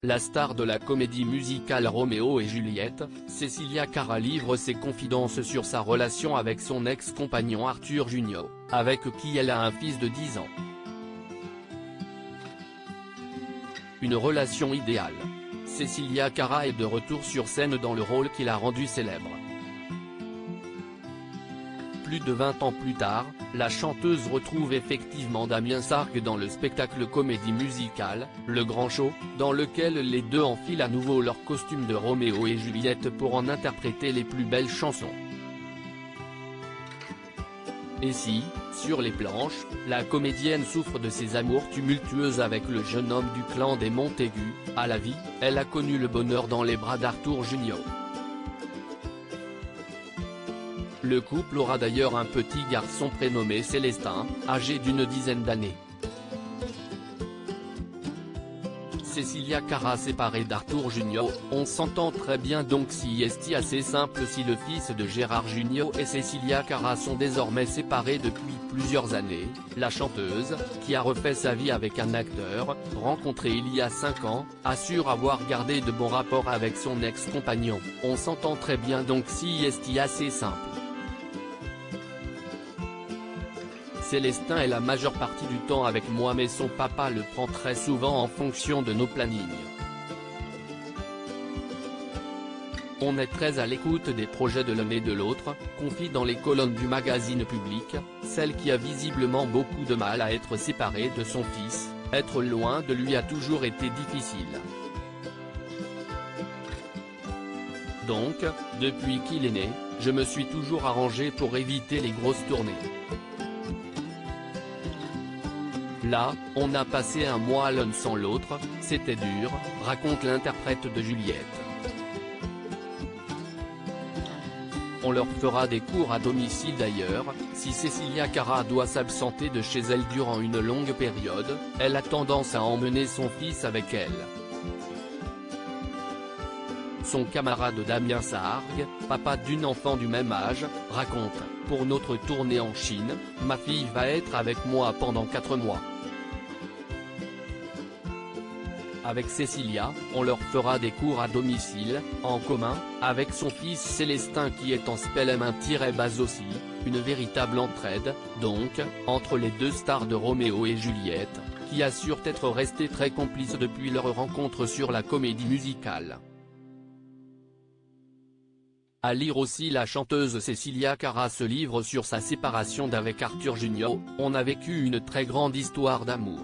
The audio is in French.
La star de la comédie musicale Roméo et Juliette, Cecilia Cara livre ses confidences sur sa relation avec son ex-compagnon Arthur Junio, avec qui elle a un fils de 10 ans. Une relation idéale. Cecilia Cara est de retour sur scène dans le rôle qui l'a rendue célèbre. Plus de 20 ans plus tard, la chanteuse retrouve effectivement Damien Sargue dans le spectacle comédie musicale, Le Grand Show, dans lequel les deux enfilent à nouveau leur costume de Roméo et Juliette pour en interpréter les plus belles chansons. Et si, sur les planches, la comédienne souffre de ses amours tumultueuses avec le jeune homme du clan des Montaigu, à la vie, elle a connu le bonheur dans les bras d'Arthur Junio. Le couple aura d'ailleurs un petit garçon prénommé Célestin, âgé d'une dizaine d'années. Cecilia Cara séparée d'Arthur Junio, on s'entend très bien donc si est assez simple si le fils de Gérard Junio et Cecilia Cara sont désormais séparés depuis plusieurs années, la chanteuse, qui a refait sa vie avec un acteur, rencontré il y a 5 ans, assure avoir gardé de bons rapports avec son ex-compagnon, on s'entend très bien donc si est assez simple. Célestin est la majeure partie du temps avec moi mais son papa le prend très souvent en fonction de nos plannings. On est très à l'écoute des projets de l'un et de l'autre, confie dans les colonnes du magazine Public, celle qui a visiblement beaucoup de mal à être séparée de son fils, être loin de lui a toujours été difficile. Donc, depuis qu'il est né, je me suis toujours arrangé pour éviter les grosses tournées. Là, on a passé un mois l'un sans l'autre, c'était dur, raconte l'interprète de Juliette. On leur fera des cours à domicile d'ailleurs, si Cecilia Cara doit s'absenter de chez elle durant une longue période, elle a tendance à emmener son fils avec elle. Son camarade Damien Sargue, papa d'une enfant du même âge, raconte « Pour notre tournée en Chine, ma fille va être avec moi pendant 4 mois. Avec Cecilia, on leur fera des cours à domicile, en commun, avec son fils Célestin qui est en spellemin-bas aussi, une véritable entraide, donc, entre les deux stars de Roméo et Juliette, qui assurent être restés très complices depuis leur rencontre sur la comédie musicale. À lire aussi la chanteuse Cecilia Cara se livre sur sa séparation d'avec Arthur Junio, on a vécu une très grande histoire d'amour.